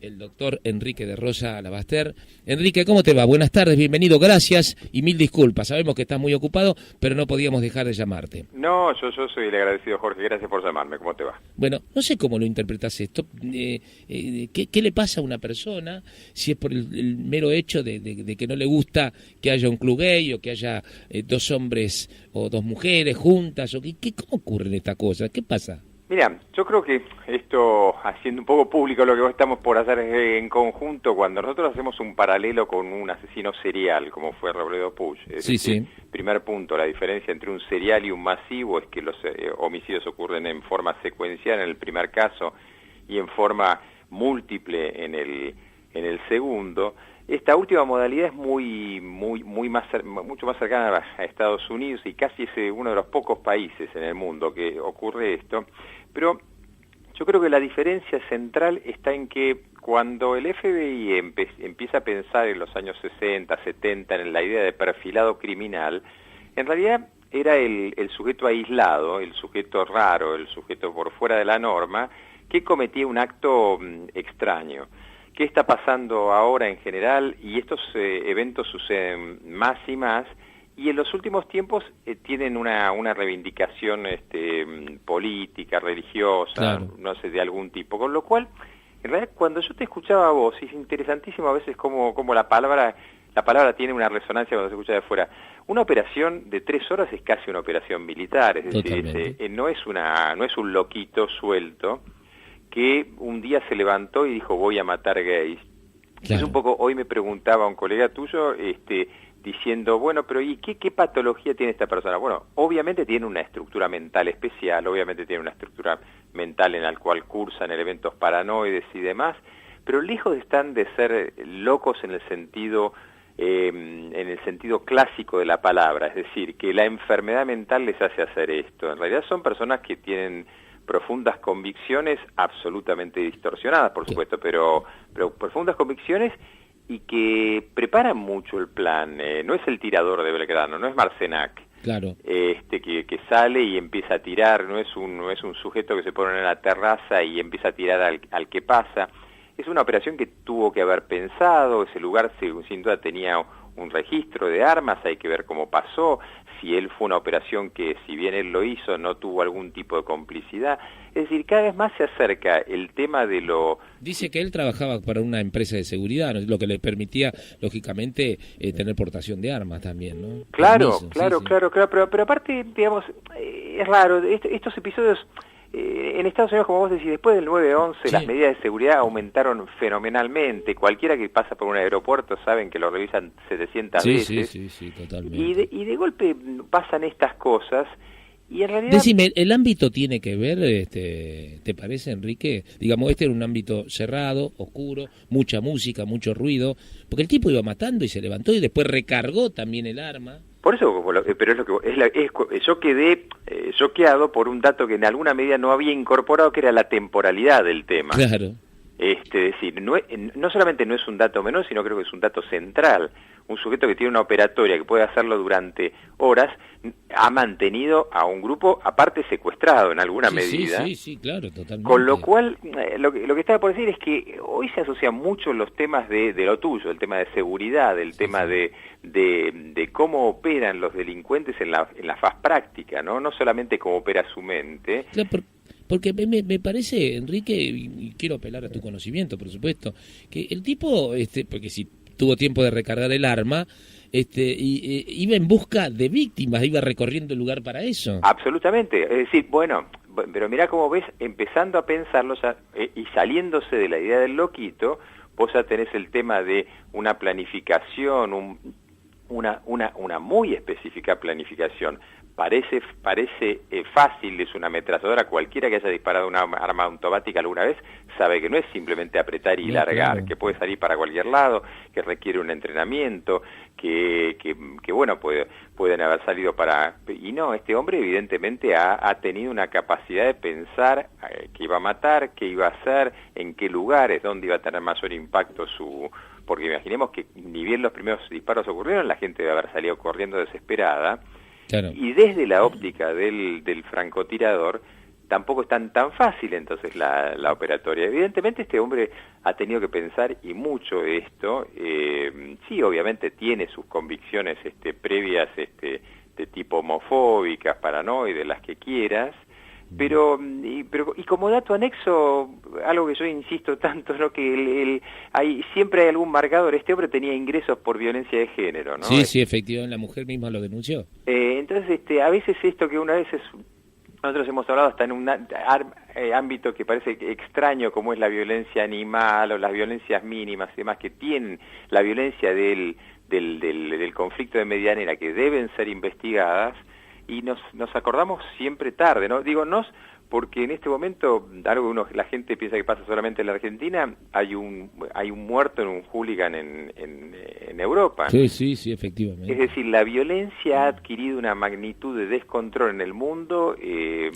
el doctor Enrique de Rosa Lavaster. Enrique, ¿cómo te va? Buenas tardes, bienvenido, gracias y mil disculpas. Sabemos que estás muy ocupado, pero no podíamos dejar de llamarte. No, yo soy el agradecido, Jorge, gracias por llamarme. ¿Cómo te va? Bueno, no sé cómo lo interpretas esto. ¿Qué le pasa a una persona si es por el mero hecho de que no le gusta que haya un club gay o que haya dos hombres o dos mujeres juntas? O ¿Cómo ocurren estas cosas? ¿Qué pasa? Mira, yo creo que esto, haciendo un poco público lo que estamos por hacer en conjunto, cuando nosotros hacemos un paralelo con un asesino serial, como fue Robledo Puig, Sí. Primer punto, la diferencia entre un serial y un masivo es que los homicidios ocurren en forma secuencial en el primer caso y en forma múltiple en el segundo. Esta última modalidad es mucho más cercana a Estados Unidos y casi es uno de los pocos países en el mundo que ocurre esto, pero yo creo que la diferencia central está en que cuando el FBI empieza a pensar en los años 60, 70 en la idea de perfilado criminal, en realidad era el sujeto aislado, el sujeto raro, el sujeto por fuera de la norma, que cometía un acto extraño. ¿Qué está pasando ahora en general? Y estos eventos suceden más y más, y en los últimos tiempos tienen una reivindicación política, religiosa, claro, no sé, de algún tipo. Con lo cual, en realidad, cuando yo te escuchaba a vos, es interesantísimo a veces cómo la palabra tiene una resonancia cuando se escucha de afuera. Una operación de 3 horas es casi una operación militar, es decir, no es un loquito suelto que un día se levantó y dijo voy a matar gays. Claro. Es un poco, hoy me preguntaba un colega tuyo, diciendo, bueno, pero ¿y qué patología tiene esta persona? Bueno, obviamente tiene una estructura mental especial, obviamente tiene una estructura mental en la cual cursan elementos paranoides y demás, pero lejos están de ser locos en el sentido clásico de la palabra, es decir, que la enfermedad mental les hace hacer esto. En realidad son personas que tienen profundas convicciones, absolutamente distorsionadas, por supuesto, pero profundas convicciones y que preparan mucho el plan. No es el tirador de Belgrano, no es Marcenac, claro, que sale y empieza a tirar, no es un sujeto que se pone en la terraza y empieza a tirar al que pasa. Es una operación que tuvo que haber pensado, ese lugar sin duda tenía un registro de armas, hay que ver cómo pasó, si él fue una operación que, si bien él lo hizo, no tuvo algún tipo de complicidad. Es decir, cada vez más se acerca el tema de lo... Dice que él trabajaba para una empresa de seguridad, ¿no? Lo que le permitía, lógicamente, tener portación de armas también, ¿no? Claro, Permiso, claro, sí. pero aparte, digamos, es raro, estos episodios... en Estados Unidos, como vos decís, después del 9/11, sí, las medidas de seguridad aumentaron fenomenalmente. Cualquiera que pasa por un aeropuerto saben que lo revisan 700 veces. Sí, totalmente. Y de golpe pasan estas cosas y en realidad... Decime, ¿el ámbito tiene que ver, te parece, Enrique? Digamos, este era un ámbito cerrado, oscuro, mucha música, mucho ruido, porque el tipo iba matando y se levantó y después recargó también el arma. Por eso, pero es lo que yo quedé choqueado por un dato que en alguna medida no había incorporado, que era la temporalidad del tema. Claro. Es decir, no solamente no es un dato menor, sino creo que es un dato central. Un sujeto que tiene una operatoria que puede hacerlo durante horas ha mantenido a un grupo aparte secuestrado en alguna medida. Sí, claro, totalmente. Con lo cual, lo que estaba por decir es que hoy se asocian mucho los temas de lo tuyo, el tema de seguridad, el tema de cómo operan los delincuentes en la faz práctica, no solamente cómo opera su mente. Claro, porque me parece, Enrique, y quiero apelar a tu conocimiento, por supuesto, que el tipo, porque si tuvo tiempo de recargar el arma, iba en busca de víctimas, iba recorriendo el lugar para eso. Absolutamente, es decir, bueno, pero mirá cómo ves, empezando a pensarlo y saliéndose de la idea del loquito, vos ya tenés el tema de una planificación, una muy específica planificación. Parece fácil, es una ametralladora, cualquiera que haya disparado una arma automática alguna vez sabe que no es simplemente apretar y largar, claro, que puede salir para cualquier lado, que requiere un entrenamiento, que bueno, pueden haber salido para... Y no, este hombre evidentemente ha tenido una capacidad de pensar qué iba a matar, qué iba a hacer, en qué lugares, dónde iba a tener mayor impacto porque imaginemos que ni bien los primeros disparos ocurrieron, la gente debe haber salido corriendo desesperada. Claro. Y desde la óptica del francotirador, tampoco es tan fácil entonces la operatoria. Evidentemente este hombre ha tenido que pensar y mucho esto. Sí, obviamente tiene sus convicciones previas de tipo homofóbicas, paranoides, las que quieras, pero como dato anexo, algo que yo insisto tanto, ¿no? Que siempre hay algún marcador. Este hombre tenía ingresos por violencia de género, ¿no? Sí, sí, efectivamente, la mujer misma lo denunció. Entonces, a veces esto que una vez nosotros hemos hablado hasta en un ámbito que parece extraño, como es la violencia animal o las violencias mínimas y demás, que tienen la violencia del conflicto de medianera, que deben ser investigadas, y nos acordamos siempre tarde, ¿no? Digo, porque en este momento, algo que la gente piensa que pasa solamente en la Argentina, hay un muerto en un hooligan en Europa. Sí, sí, sí, efectivamente. Es decir, la violencia ha adquirido una magnitud de descontrol en el mundo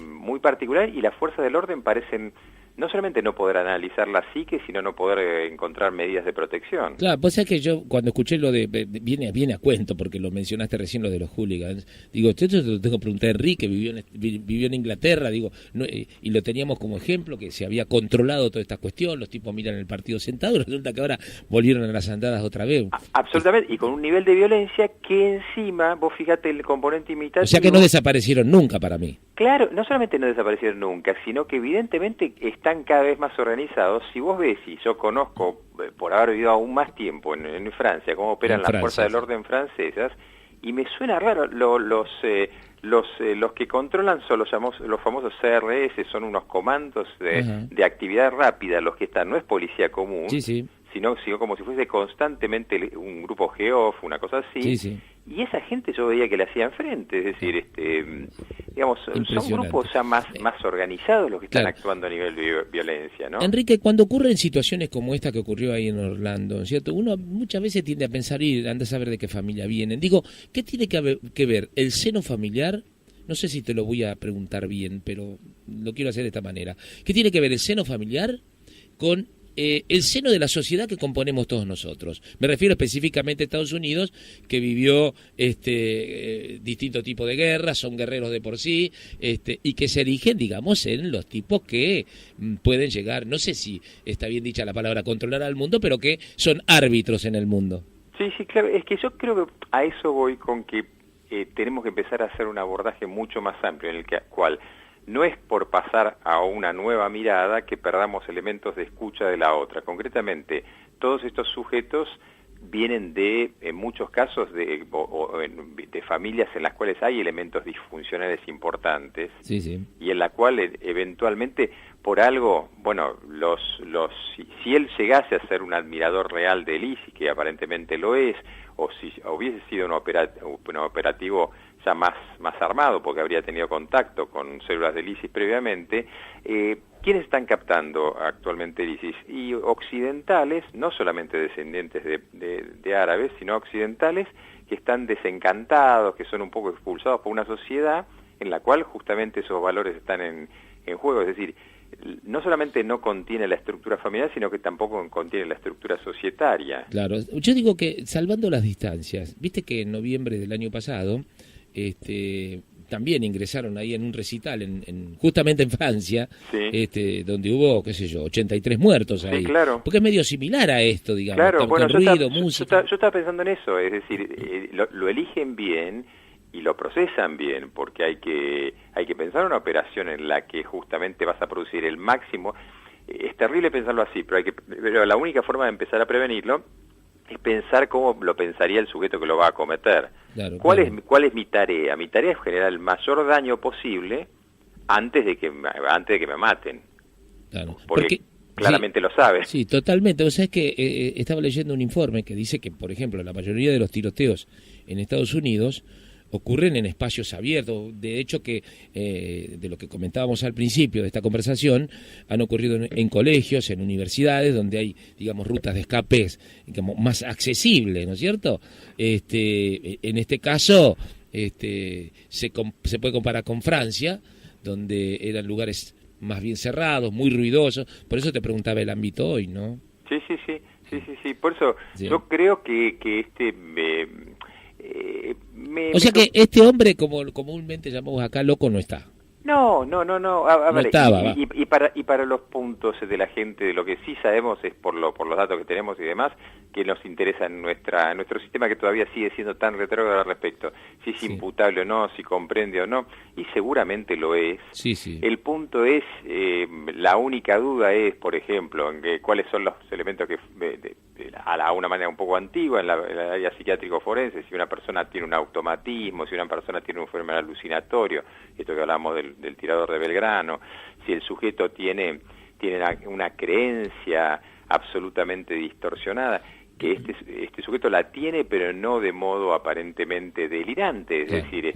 muy particular, y las fuerzas del orden parecen no solamente no poder analizar la psique, sino no poder encontrar medidas de protección. Claro, pues es que yo cuando escuché lo viene a cuento, porque lo mencionaste recién, lo de los hooligans, digo, esto te lo tengo que preguntar a Enrique, vivió en Inglaterra, digo, y lo teníamos como ejemplo, que se había controlado toda esta cuestión, los tipos miran el partido sentado, y resulta que ahora volvieron a las andadas otra vez. Absolutamente, y con un nivel de violencia que encima, vos fíjate el componente imitativo. O sea que no desaparecieron nunca para mí. Claro, no solamente no desaparecieron nunca, sino que evidentemente están cada vez más organizados. Si vos ves, y yo conozco, por haber vivido aún más tiempo en Francia, cómo operan las fuerzas del orden francesas, y me suena raro, los que controlan son los famosos CRS, son unos comandos de actividad rápida, los que están, no es policía común, sí. Sino como si fuese constantemente un grupo GEOF, una cosa así, sí. Y esa gente yo veía que le hacían frente, es decir, digamos, son grupos ya más organizados los que están actuando a nivel de violencia, ¿no? Enrique, cuando ocurren situaciones como esta que ocurrió ahí en Orlando, ¿cierto? Uno muchas veces tiende a pensar, anda a saber de qué familia vienen. Digo, ¿qué tiene que ver el seno familiar? No sé si te lo voy a preguntar bien, pero lo quiero hacer de esta manera. ¿Qué tiene que ver el seno familiar con el seno de la sociedad que componemos todos nosotros? Me refiero específicamente a Estados Unidos, que vivió distinto tipo de guerras, son guerreros de por sí, y que se erigen, digamos, en los tipos que pueden llegar, no sé si está bien dicha la palabra controlar al mundo, pero que son árbitros en el mundo. Sí, claro, es que yo creo que a eso voy, con que tenemos que empezar a hacer un abordaje mucho más amplio, en el cual no es por pasar a una nueva mirada que perdamos elementos de escucha de la otra. Concretamente, todos estos sujetos vienen en muchos casos, de familias en las cuales hay elementos disfuncionales importantes, sí. Y en la cual eventualmente, por algo, bueno, si él llegase a ser un admirador real del ISIS, que aparentemente lo es, o si hubiese sido un operativo ya más armado, porque habría tenido contacto con células del ISIS previamente, ¿quiénes están captando actualmente el ISIS? Y occidentales, no solamente descendientes de árabes, sino occidentales que están desencantados, que son un poco expulsados por una sociedad en la cual justamente esos valores están en juego. Es decir, no solamente no contiene la estructura familiar, sino que tampoco contiene la estructura societaria. Claro, yo digo que salvando las distancias, viste que en noviembre del año pasado también ingresaron ahí en un recital justamente en Francia, sí. Donde hubo, qué sé yo, 83 muertos ahí. Sí, claro. Porque es medio similar a esto, digamos, claro, con ruido, música. Yo estaba pensando en eso, es decir, lo eligen bien y lo procesan bien, porque hay que pensar una operación en la que justamente vas a producir el máximo. Es terrible pensarlo así, pero la única forma de empezar a prevenirlo es pensar cómo lo pensaría el sujeto que lo va a cometer. Claro, ¿Cuál es mi tarea? Mi tarea es generar el mayor daño posible antes de que me maten. Claro. Porque claramente lo sabe. Sí, totalmente. O sea, es que estaba leyendo un informe que dice que, por ejemplo, la mayoría de los tiroteos en Estados Unidos ocurren en espacios abiertos. De hecho, que de lo que comentábamos al principio de esta conversación, han ocurrido en colegios, en universidades, donde hay, digamos, rutas de escapes como más accesibles, ¿no es cierto? En este caso, se puede comparar con Francia, donde eran lugares más bien cerrados, muy ruidosos. Por eso te preguntaba el ámbito hoy, ¿no? Sí. Por eso yo creo que o sea que este hombre, como comúnmente llamamos acá, loco no está. No. A ver, estaba, y para los puntos de la gente, de lo que sí sabemos es por los datos que tenemos y demás, que nos interesa en nuestro sistema, que todavía sigue siendo tan retrógrado al respecto, si es imputable o no, si comprende o no, y seguramente lo es. Sí. El punto es, la única duda es, por ejemplo, en que cuáles son los elementos que a una manera un poco antigua en la área psiquiátrico-forense, si una persona tiene un automatismo, si una persona tiene un fenómeno alucinatorio, esto que hablamos del tirador de Belgrano, si el sujeto tiene una creencia absolutamente distorsionada, que este sujeto la tiene, pero no de modo aparentemente delirante, es decir,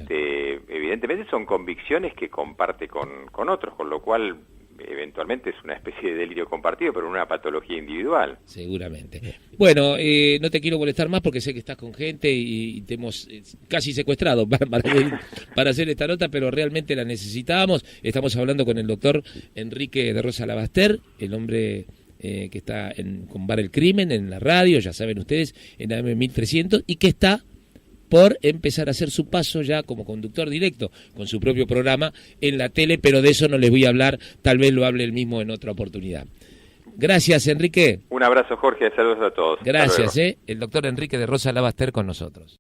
evidentemente son convicciones que comparte con otros, con lo cual eventualmente es una especie de delirio compartido, pero una patología individual. Seguramente. Bueno, no te quiero molestar más porque sé que estás con gente y te hemos casi secuestrado para hacer esta nota, pero realmente la necesitábamos. Estamos hablando con el doctor Enrique de Rosa Labaster, el hombre que está con Bar el Crimen en la radio, ya saben ustedes, en AM 1300, y que está por empezar a hacer su paso ya como conductor directo con su propio programa en la tele, pero de eso no les voy a hablar, tal vez lo hable él mismo en otra oportunidad. Gracias, Enrique. Un abrazo, Jorge, saludos a todos. Gracias, el doctor Enrique de Rosa Labaster con nosotros.